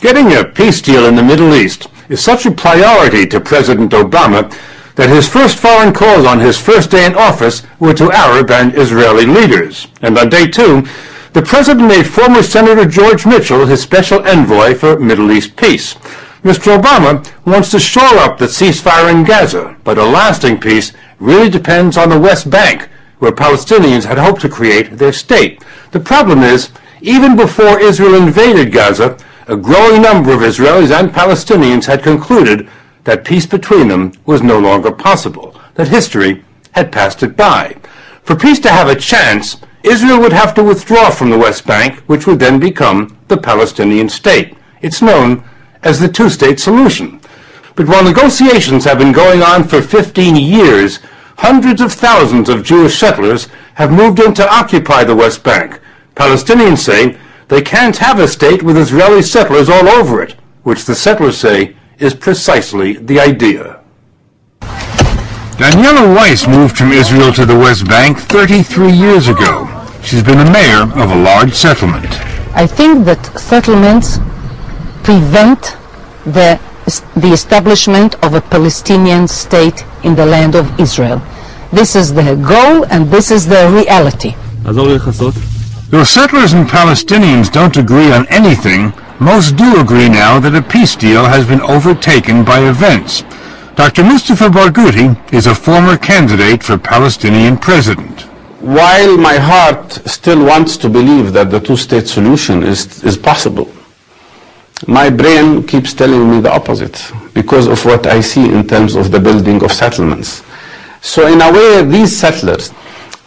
Getting a peace deal in the Middle East is such a priority to President Obama that his first foreign calls on his first day in office were to Arab and Israeli leaders. And on day two, the president made former Senator George Mitchell his special envoy for Middle East peace. Mr. Obama wants to shore up the ceasefire in Gaza, but a lasting peace really depends on the West Bank, where Palestinians had hoped to create their state. The problem is, even before Israel invaded Gaza, a growing number of Israelis and Palestinians had concluded that peace between them was no longer possible, that history had passed it by. For peace to have a chance, Israel would have to withdraw from the West Bank, which would then become the Palestinian state. It's known as the two-state solution. But while negotiations have been going on for 15 years, hundreds of thousands of Jewish settlers have moved in to occupy the West Bank. Palestinians say they can't have a state with Israeli settlers all over it, which the settlers say is precisely the idea. Daniela Weiss moved from Israel to the West Bank 33 years ago. She's been the mayor of a large settlement. I think that settlements prevent the establishment of a Palestinian state in the land of Israel. This is the goal and this is the reality. Though settlers and Palestinians don't agree on anything, most do agree now that a peace deal has been overtaken by events. Dr. Mustafa Barghouti is a former candidate for Palestinian president. While my heart still wants to believe that the two-state solution is possible, my brain keeps telling me the opposite because of what I see in terms of the building of settlements. So in a way, these settlers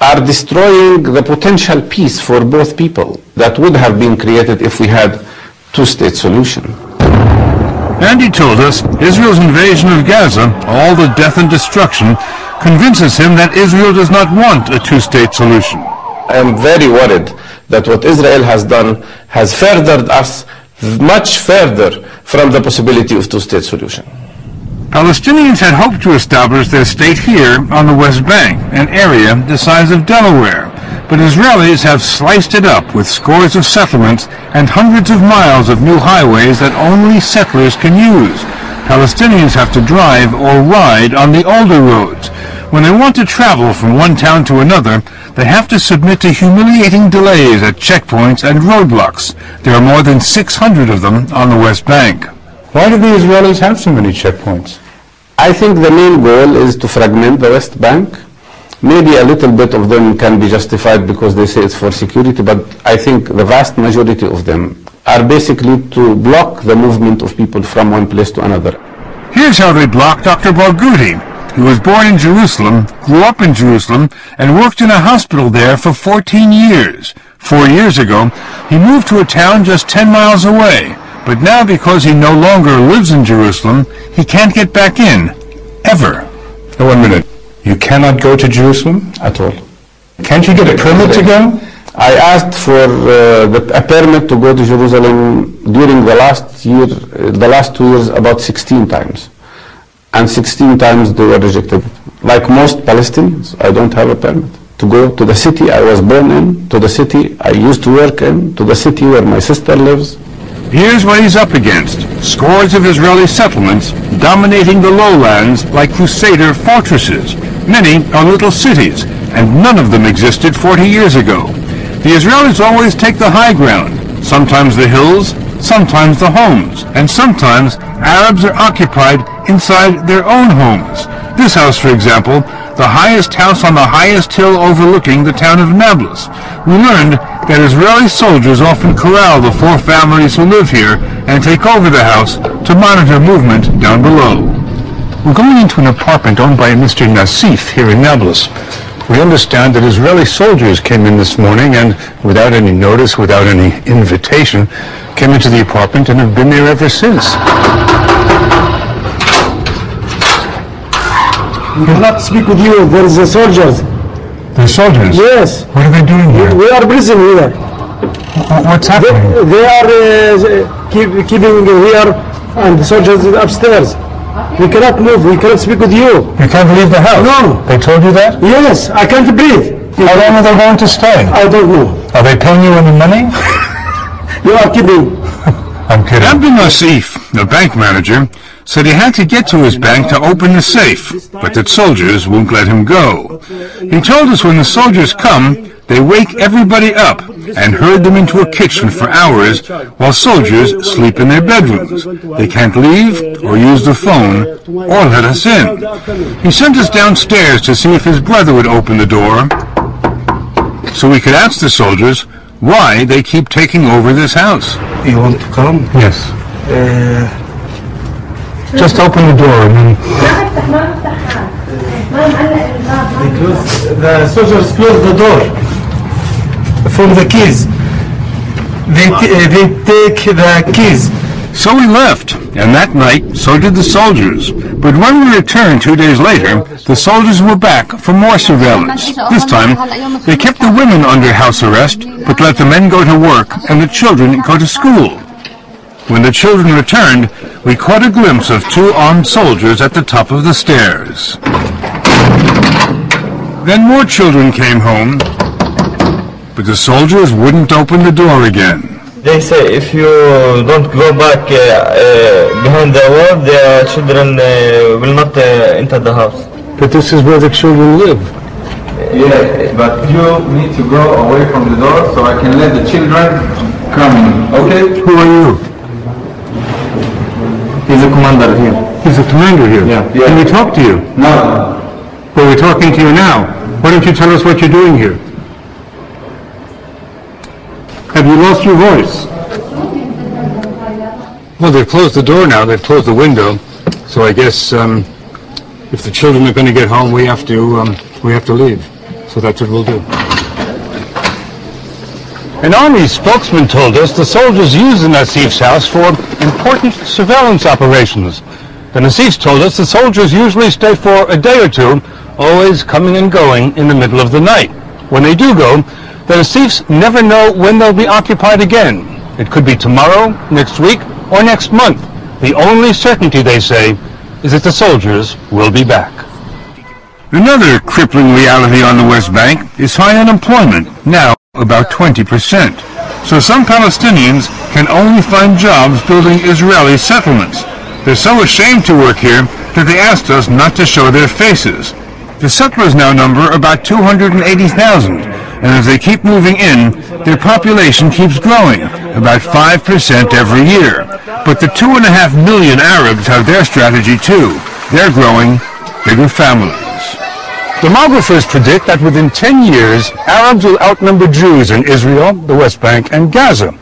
are destroying the potential peace for both people that would have been created if we had two-state solution. And he told us Israel's invasion of Gaza, all the death and destruction, convinces him that Israel does not want a two-state solution. I am very worried that what Israel has done has furthered us much further from the possibility of two-state solution. Palestinians had hoped to establish their state here on the West Bank, an area the size of Delaware. But Israelis have sliced it up with scores of settlements and hundreds of miles of new highways that only settlers can use. Palestinians have to drive or ride on the older roads. When they want to travel from one town to another, they have to submit to humiliating delays at checkpoints and roadblocks. There are more than 600 of them on the West Bank. Why do the Israelis have so many checkpoints? I think the main goal is to fragment the West Bank. Maybe a little bit of them can be justified because they say it's for security, but I think the vast majority of them are basically to block the movement of people from one place to another. Here's how they block Dr. Barghouti. He was born in Jerusalem, grew up in Jerusalem, and worked in a hospital there for 14 years. 4 years ago, he moved to a town just 10 miles away. But now, because he no longer lives in Jerusalem, he can't get back in, ever. Oh, 1 minute. You cannot go to Jerusalem? At all. Can't you get a permit to go? I asked for a permit to go to Jerusalem during the last 2 years, about 16 times. And 16 times they were rejected. Like most Palestinians, I don't have a permit to go to the city I was born in, to the city I used to work in, to the city where my sister lives. Here's what he's up against. Scores of Israeli settlements dominating the lowlands like crusader fortresses. Many are little cities, and none of them existed 40 years ago. The Israelis always take the high ground, sometimes the hills, sometimes the homes, and sometimes Arabs are occupied inside their own homes. This house, for example, the highest house on the highest hill overlooking the town of Nablus. We learned that Israeli soldiers often corral the 4 families who live here and take over the house to monitor movement down below. We're going into an apartment owned by Mr. Nassif here in Nablus. We understand that Israeli soldiers came in this morning and, without any notice, without any invitation, came into the apartment and have been there ever since. We cannot speak with you. There is the soldiers. The soldiers? Yes. What are they doing here? We are prison here. What's happening? They are keeping here, and the soldiers are upstairs. We cannot move. We cannot speak with you. You can't leave the house? No. They told you that? Yes. I can't breathe. How long are they going to stay? I don't know. Are they paying you any money? You are kidding. I'm kidding. Abdul Nassif, the bank manager, said he had to get to his bank to open the safe, but that soldiers won't let him go. He told us when the soldiers come, they wake everybody up and herd them into a kitchen for hours while soldiers sleep in their bedrooms. They can't leave or use the phone or let us in. He sent us downstairs to see if his brother would open the door so we could ask the soldiers why they keep taking over this house. You want to come? Yes. Just open the door and The soldiers close the door from the keys. They take the keys. So we left, and that night, so did the soldiers. But when we returned 2 days later, the soldiers were back for more surveillance. This time, they kept the women under house arrest, but let the men go to work and the children go to school. When the children returned, we caught a glimpse of 2 armed soldiers at the top of the stairs. Then more children came home, but the soldiers wouldn't open the door again. They say if you don't go back behind the wall, the children will not enter the house. But this is where the children live. Yeah, but you need to go away from the door so I can let the children come in, okay? Who are you? He's a commander here. He's the commander here. Yeah. Can we talk to you? No. Well, we're talking to you now. Why don't you tell us what you're doing here? Have you lost your voice? Well, they've closed the door now. They've closed the window. So I guess if the children are going to get home, we have to leave. So that's what we'll do. An army spokesman told us the soldiers use the Nassif's house for important surveillance operations. The Nassifs told us the soldiers usually stay for a day or two, always coming and going in the middle of the night. When they do go, the Nassifs never know when they'll be occupied again. It could be tomorrow, next week, or next month. The only certainty, they say, is that the soldiers will be back. Another crippling reality on the West Bank is high unemployment, now about 20%. So some Palestinians can only find jobs building Israeli settlements. They're so ashamed to work here that they asked us not to show their faces. The settlers now number about 280,000, and as they keep moving in, their population keeps growing, about 5% every year. But the 2.5 million Arabs have their strategy too. They're growing bigger families. Demographers predict that within 10 years, Arabs will outnumber Jews in Israel, the West Bank, and Gaza.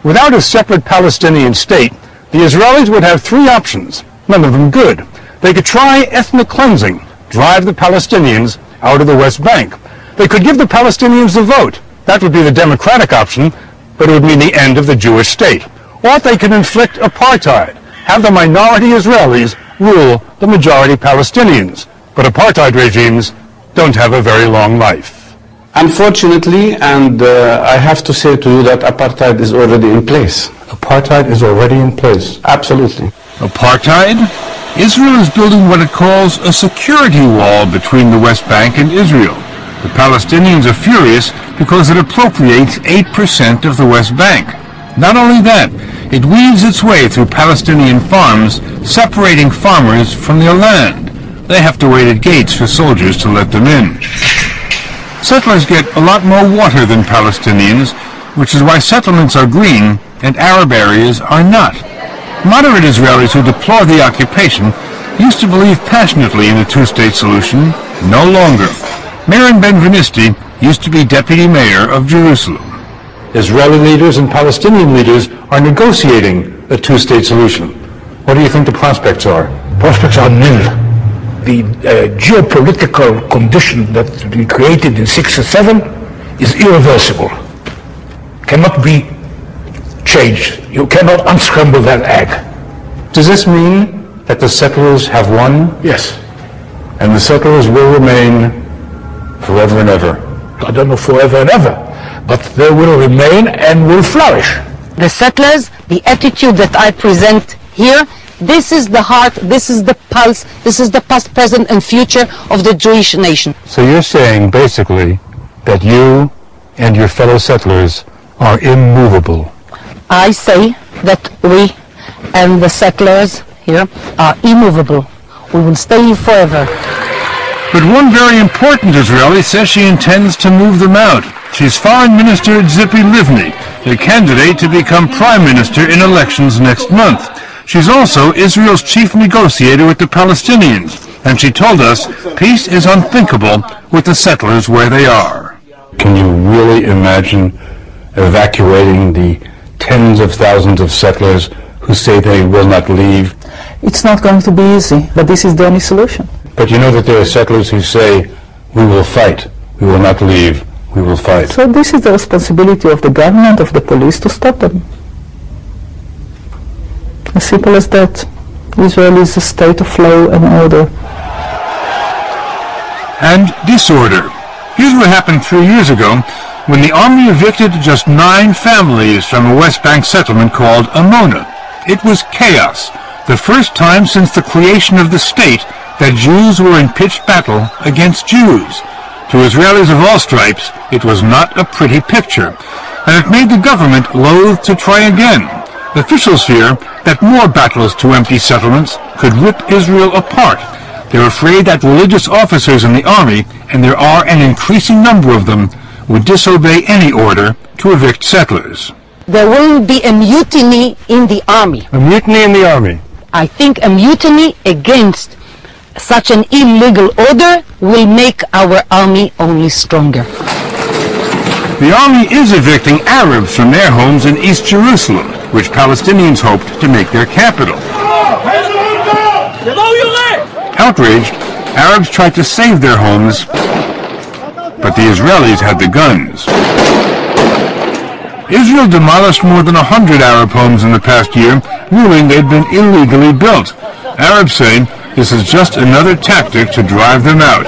Without a separate Palestinian state, the Israelis would have 3 options, none of them good. They could try ethnic cleansing, drive the Palestinians out of the West Bank. They could give the Palestinians the vote. That would be the democratic option, but it would mean the end of the Jewish state. Or they could inflict apartheid, have the minority Israelis rule the majority Palestinians. But apartheid regimes don't have a very long life. Unfortunately, and I have to say to you that apartheid is already in place. Apartheid is already in place. Absolutely. Apartheid? Israel is building what it calls a security wall between the West Bank and Israel. The Palestinians are furious because it appropriates 8% of the West Bank. Not only that, it weaves its way through Palestinian farms, separating farmers from their land. They have to wait at gates for soldiers to let them in. Settlers get a lot more water than Palestinians, which is why settlements are green and Arab areas are not. Moderate Israelis who deplore the occupation used to believe passionately in a two-state solution. No longer. Maren Ben-Venisti used to be deputy mayor of Jerusalem. Israeli leaders and Palestinian leaders are negotiating a two-state solution. What do you think the prospects are? Prospects are nil. The geopolitical condition that we created in 1967 is irreversible. Cannot be changed. You cannot unscramble that egg. Does this mean that the settlers have won? Yes. And the settlers will remain forever and ever? I don't know forever and ever, but they will remain and will flourish. The settlers, the attitude that I present here, this is the heart, this is the pulse, this is the past, present, and future of the Jewish nation. So you're saying, basically, that you and your fellow settlers are immovable. I say that we and the settlers here are immovable. We will stay here forever. But one very important Israeli says she intends to move them out. She's Foreign Minister Tzipi Livni, the candidate to become Prime Minister in elections next month. She's also Israel's chief negotiator with the Palestinians, and she told us peace is unthinkable with the settlers where they are. Can you really imagine evacuating the tens of thousands of settlers who say they will not leave? It's not going to be easy, but this is the only solution. But you know that there are settlers who say, we will fight, we will not leave, we will fight. So this is the responsibility of the government, of the police, to stop them. As simple as that. Israel is a state of law and order. And disorder. Here's what happened 3 years ago when the army evicted just 9 families from a West Bank settlement called Amona. It was chaos, the first time since the creation of the state that Jews were in pitched battle against Jews. To Israelis of all stripes, it was not a pretty picture, and it made the government loath to try again. Officials fear that more battles to empty settlements could rip Israel apart. They're afraid that religious officers in the army, and there are an increasing number of them, would disobey any order to evict settlers. There will be a mutiny in the army. A mutiny in the army? I think a mutiny against such an illegal order will make our army only stronger. The army is evicting Arabs from their homes in East Jerusalem, which Palestinians hoped to make their capital. Outraged, Arabs tried to save their homes, but the Israelis had the guns. Israel demolished more than 100 Arab homes in the past year, ruling they'd been illegally built. Arabs say this is just another tactic to drive them out.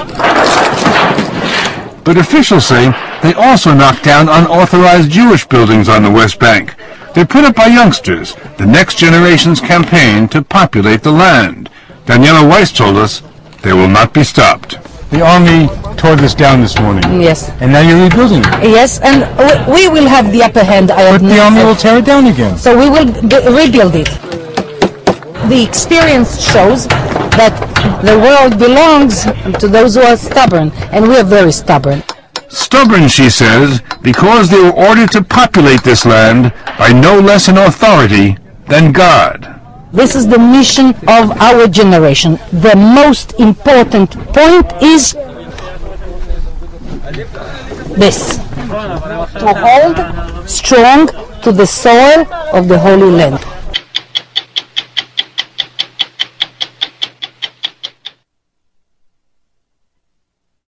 But officials say they also knocked down unauthorized Jewish buildings on the West Bank. They're put up by youngsters, the next generation's campaign to populate the land. Daniela Weiss told us they will not be stopped. The army tore this down this morning. Yes. And now you're rebuilding it. Yes, and we will have the upper hand. But the army will tear it down again. So we will rebuild it. The experience shows that the world belongs to those who are stubborn, and we are very stubborn. Stubborn, she says, because they were ordered to populate this land by no less an authority than God. This is the mission of our generation. The most important point is this: to hold strong to the soil of the Holy Land.